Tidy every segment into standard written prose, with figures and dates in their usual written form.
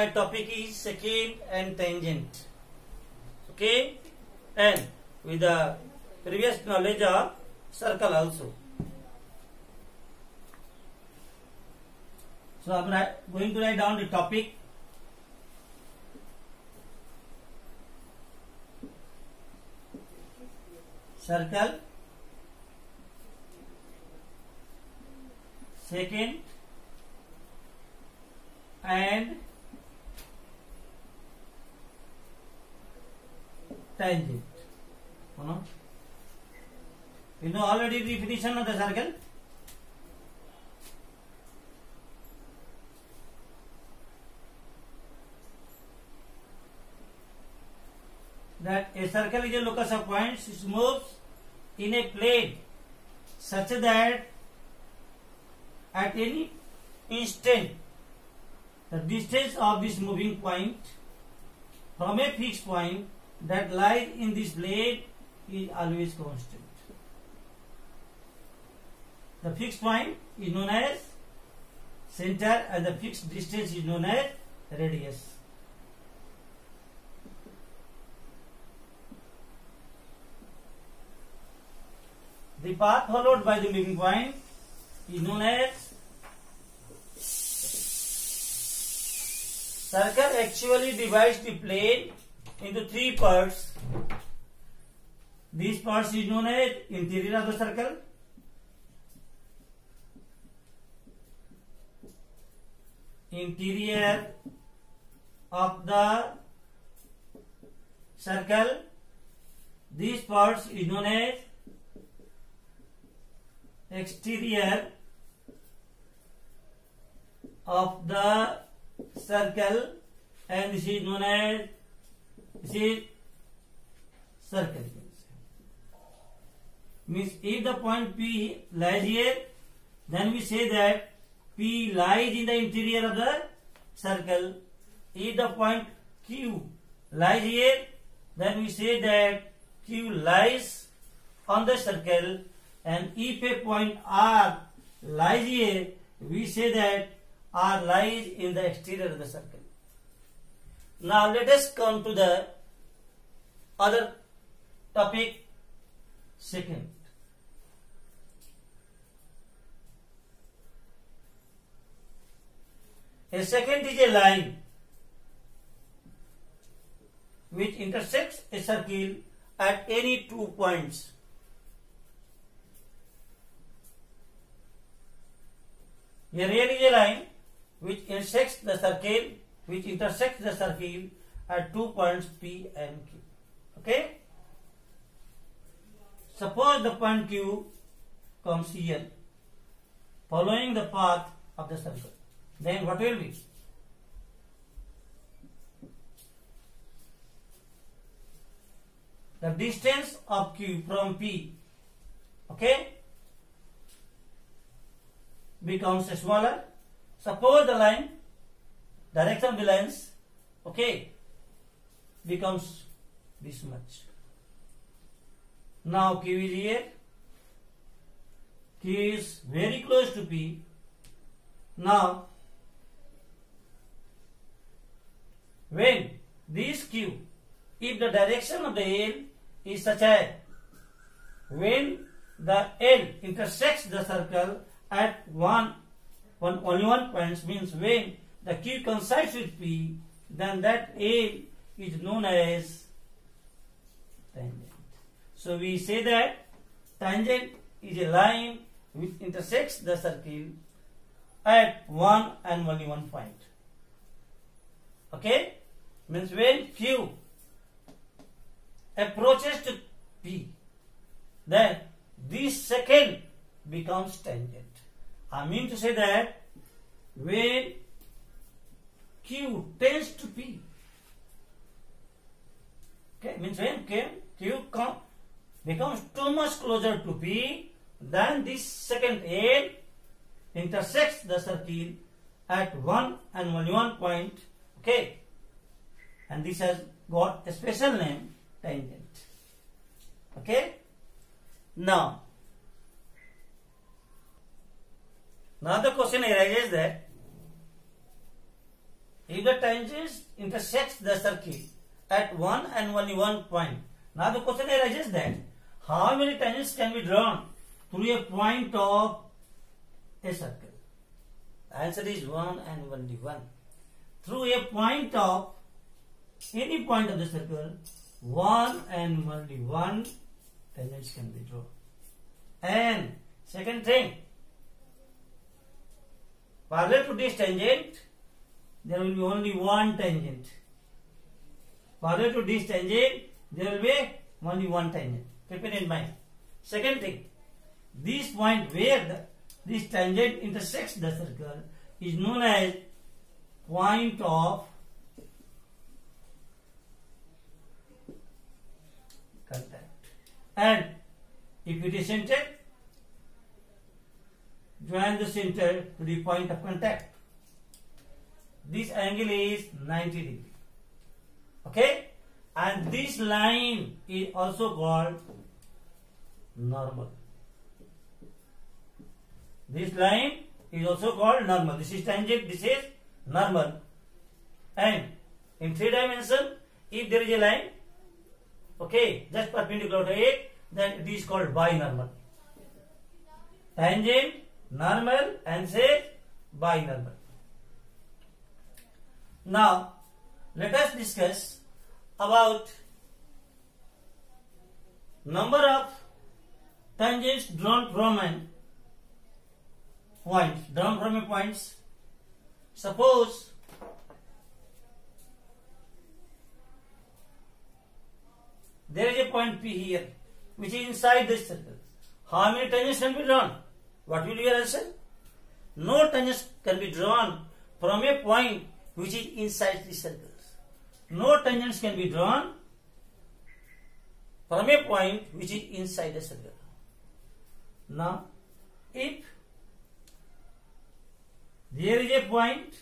my topic is secant and tangent. Okay, and with the previous knowledge of circle also. So I am going to write down the topic. Circle, secant and tangent. You know already the definition of the circle. That a circle is a locus of points which moves in a plane such that at any instant the distance of this moving point from a fixed point that lies in this plane is always constant. The fixed point is known as center and the fixed distance is known as radius. The path followed by the moving point is known as circle. Actually divides the plane into three parts. These parts is known as interior of the circle, interior of the circle. These parts is known as exterior of the circle, and this is known as circle. Means if the point P lies here, then we say that P lies in the interior of the circle. If the point Q lies here, then we say that Q lies on the circle. And if a point R lies here, we say that R lies in the exterior of the circle. Now let us come to the other topic, secant. A secant is a line which intersects a circle at any 2 points. A rail is a line which intersects the circle at 2 points P and Q. Okay? Suppose the point Q comes here, following the path of the circle. Then what will be? The distance of Q from P, okay, becomes smaller. Suppose the line, direction of the lines, okay, becomes this much. Now Q is here. Q is very close to P. Now, when this Q, if the direction of the L is such as when the L intersects the circle at only one point, means when the Q coincides with P, then that L is known as tangent. So we say that tangent is a line which intersects the circle at one and only one point. Okay? Means when Q approaches to P, then this secant becomes tangent. I mean to say that when Q tends to P, okay, means when Q becomes too much closer to P, then this secant L intersects the circle at one and only one point, okay, and this has got a special name, tangent. Okay. Now the question arises that if the tangents intersects the circle at one and only one point. Now the question arises that how many tangents can be drawn through a point of a circle? The answer is one and only one. Through a point of any point of the circle, one and only one tangents can be drawn. And second thing, parallel to this tangent, there will be only one tangent. Parallel to this tangent, there will be only one tangent. Keep it in mind. Second thing, this point where this tangent intersects the circle is known as point of contact. And if it is centered, join the center to the point of contact. This angle is 90 degree. Okay? And this line is also called normal. This line is also called normal. This is tangent, this is normal. And in 3 dimensions, if there is a line, okay, just perpendicular to it, then it is called binormal. Tangent, normal, and say binormal. Now, let us discuss about number of tangents drawn from a point. Suppose there is a point P here, which is inside this circle. How many tangents can be drawn? What will be your answer? No tangents can be drawn from a point which is inside the circle. No tangents can be drawn from a point which is inside the circle. Now, if there is a point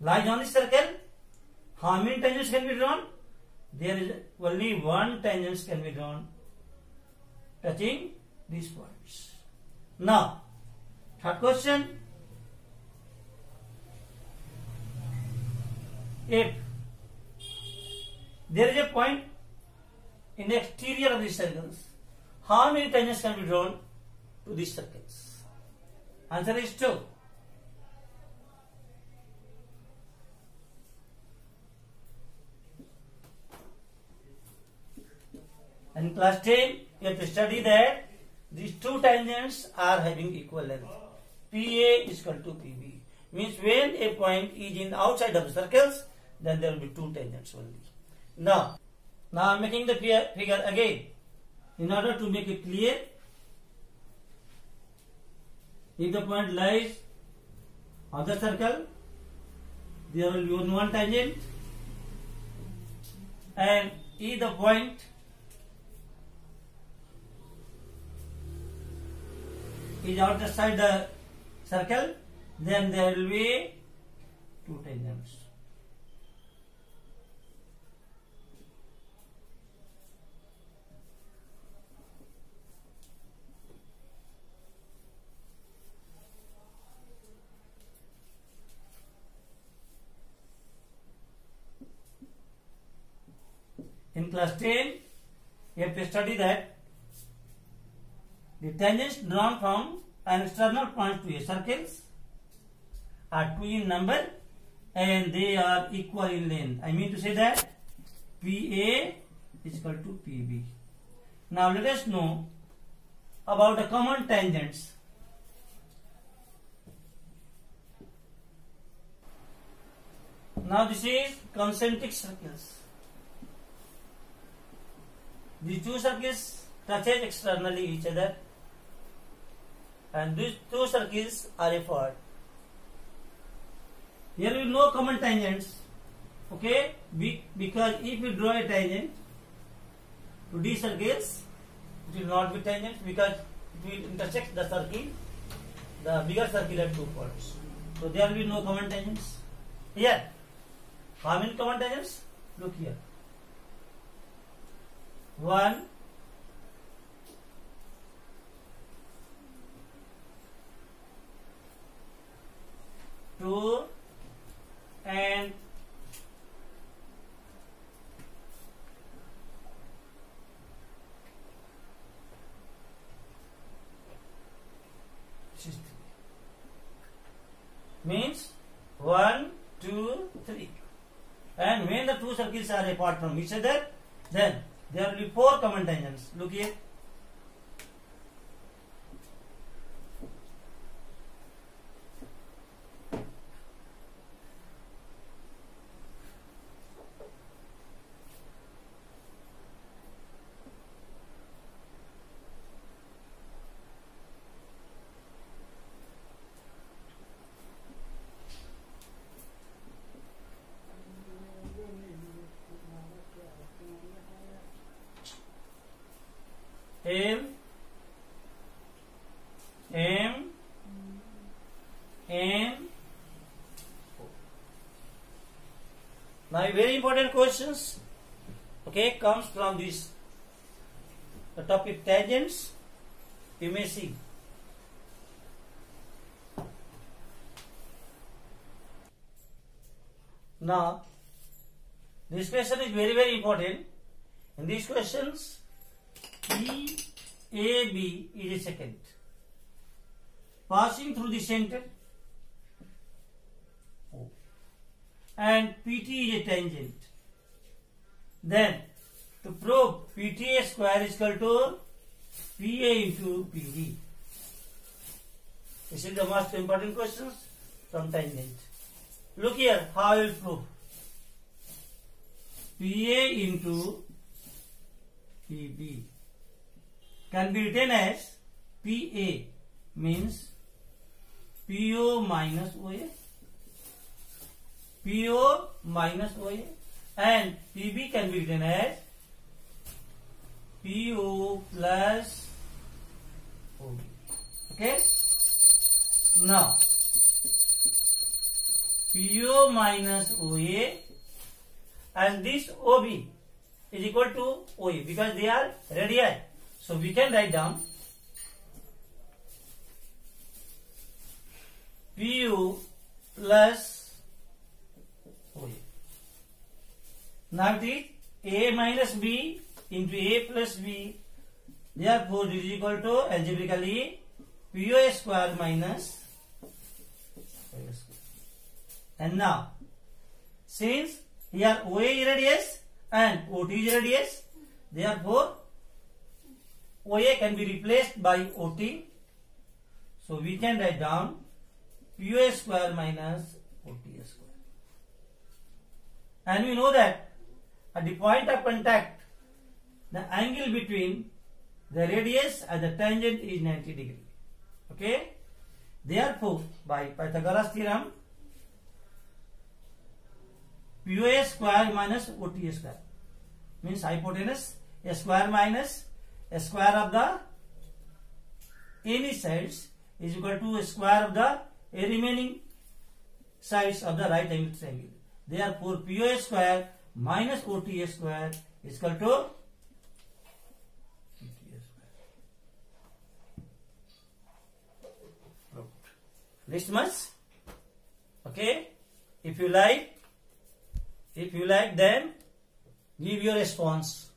lies on the circle, how many tangents can be drawn? There is only one tangent can be drawn touching these points. Now, third question. If there is a point in the exterior of these circles, how many tangents can be drawn to these circles? Answer is 2. In class 10, you have to study that these two tangents are having equal length. PA is equal to PB. Means when a point is in outside of the circles, then there will be two tangents only. Now I am making the figure again. In order to make it clear, if the point lies on the circle, there will be only one tangent, and if the point is outside the circle, then there will be two tangents. In class 10, you have to study that the tangents drawn from an external point to a circle are 2 in number and they are equal in length. I mean to say that PA is equal to PB. Now let us know about the common tangents. Now this is concentric circles. These two circles touch externally each other, and these two circles are apart. Here will be no common tangents, okay? Because if we draw a tangent to these circles, it will not be tangent because it will intersect the circle, the bigger circle at 2 points. So there will be no common tangents. Here, how many common tangents? Look here. 1, 2, Means 1, 2, 3. And when the two circles are apart from each other, then there will be 4 common tangents. Look here. M, M, N. Now very important questions, okay, comes from this the topic tangents. You may see. Now this question is very important. In these questions, EAB is a secant passing through the center O, and PT is a tangent. Then to prove PTA square is equal to PA into PD. This is the most important questions from tangent. Look here how I will prove. PA into PB can be written as PA means PO minus OA, PO minus OA, and PB can be written as PO plus OB. Okay? Now, PO minus OA and this OB is equal to OA because they are radii. So we can write down PU plus OA. Now it is A minus B into A plus B. Therefore, this is equal to algebraically PO square minus OA square. And now, since here OA is radius and OT is radius, therefore OA can be replaced by OT. So we can write down PO square minus OT square. And we know that at the point of contact, the angle between the radius and the tangent is 90 degree. Okay? Therefore, by Pythagoras theorem, PO square minus OT square means hypotenuse a square minus a square of the any sides is equal to a square of the remaining sides of the right angle triangle. Therefore, PO square minus OT square is equal to PT square. This much. Okay. If you like, then give your response.